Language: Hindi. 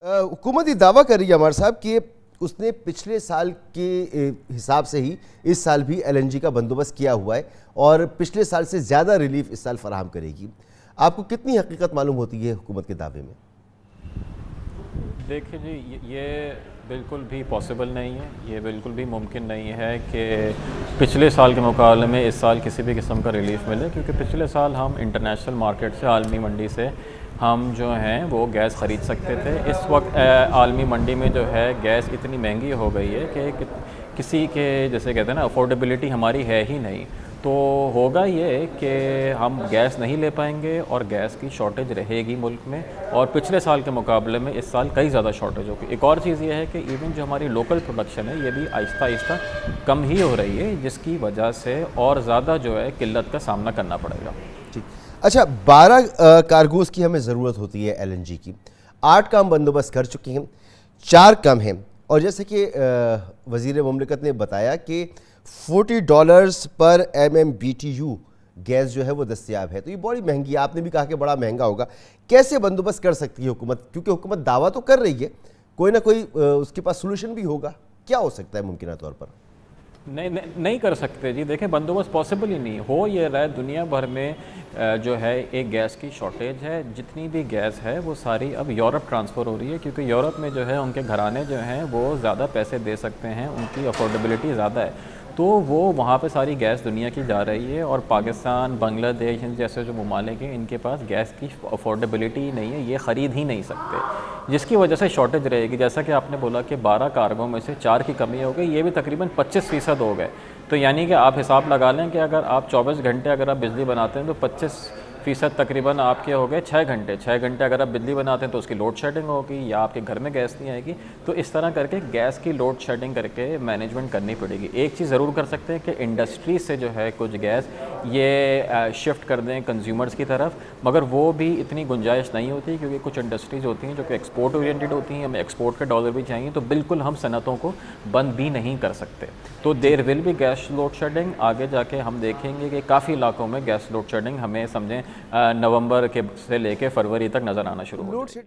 हुकूमत ये दावा कर रही है अमर साहब कि उसने पिछले साल के हिसाब से ही इस साल भी एलएनजी का बंदोबस्त किया हुआ है और पिछले साल से ज़्यादा रिलीफ इस साल फराहम करेगी। आपको कितनी हकीकत मालूम होती है हुकूमत के दावे में? देखिए जी, ये बिल्कुल भी पॉसिबल नहीं है, ये बिल्कुल भी मुमकिन नहीं है कि पिछले साल के मुकाबले में इस साल किसी भी किस्म का रिलीफ मिले, क्योंकि पिछले साल हम इंटरनेशनल मार्केट से, आलमी मंडी से हम जो हैं वो गैस ख़रीद सकते थे। इस वक्त आलमी मंडी में जो है गैस इतनी महंगी हो गई है कि किसी के, जैसे कहते हैं ना, अफोर्डेबिलिटी हमारी है ही नहीं। तो होगा ये कि हम गैस नहीं ले पाएंगे और गैस की शॉर्टेज रहेगी मुल्क में, और पिछले साल के मुकाबले में इस साल कई ज़्यादा शॉर्टेज होगी। एक और चीज़ ये है कि इवन जो हमारी लोकल प्रोडक्शन है ये भी आहिस्ता आहिस्ता कम ही हो रही है, जिसकी वजह से और ज़्यादा जो है किल्लत का सामना करना पड़ेगा। ठीक, अच्छा, 12 कार्गोज़ की हमें ज़रूरत होती है एलएनजी की। 8 का हम बंदोबस्त कर चुके हैं, 4 कम हैं, और जैसे कि वज़ीर मुमलिकत ने बताया कि $40 पर MMBTU गैस जो है वो दस्तयाब है, तो ये बड़ी महंगी है। आपने भी कहा कि बड़ा महंगा होगा। कैसे बंदोबस्त कर सकती है हुकूमत, क्योंकि हुकूमत दावा तो कर रही है, कोई ना कोई उसके पास सोल्यूशन भी होगा। क्या हो सकता है मुमकिन तौर पर? नहीं कर सकते जी। देखें, बंदोबस्त पॉसिबल ही नहीं हो। ये रहा है, दुनिया भर में जो है एक गैस की शॉर्टेज है। जितनी भी गैस है वो सारी अब यूरोप ट्रांसफ़र हो रही है, क्योंकि यूरोप में जो है उनके घराने जो हैं वो ज़्यादा पैसे दे सकते हैं, उनकी अफोर्डेबिलिटी ज़्यादा है, तो वो वहाँ पे सारी गैस दुनिया की जा रही है। और पाकिस्तान, बांग्लादेश जैसे जो ममालिक हैं, इनके पास गैस की अफोर्डेबिलिटी नहीं है, ये ख़रीद ही नहीं सकते, जिसकी वजह से शॉर्टेज रहेगी। जैसा कि आपने बोला कि 12 कार्गो में से 4 की कमी हो गई, ये भी तकरीबन 25% हो गए। तो यानी कि आप हिसाब लगा लें कि अगर आप 24 घंटे अगर आप बिजली बनाते हैं तो 25% तकरीबन आपके हो गए 6 घंटे। 6 घंटे अगर आप बिजली बनाते हैं तो उसकी लोड शेडिंग होगी, या आपके घर में गैस नहीं आएगी। तो इस तरह करके गैस की लोड शेडिंग करके मैनेजमेंट करनी पड़ेगी। एक चीज़ ज़रूर कर सकते हैं कि इंडस्ट्री से जो है कुछ गैस ये शिफ्ट कर दें कंज्यूमर्स की तरफ, मगर वो भी इतनी गुंजाइश नहीं होती, क्योंकि कुछ इंडस्ट्रीज़ होती हैं जो कि एक्सपोर्ट ओरिएंटेड होती हैं, हमें एक्सपोर्ट के डॉलर भी चाहिए, तो बिल्कुल हम सनतों को बंद भी नहीं कर सकते। तो देयर विल भी गैस लोड शेडिंग। आगे जाके हम देखेंगे कि काफ़ी इलाकों में गैस लोड शेडिंग हमें समझें नवंबर के से लेके फरवरी तक नज़र आना शुरू हो।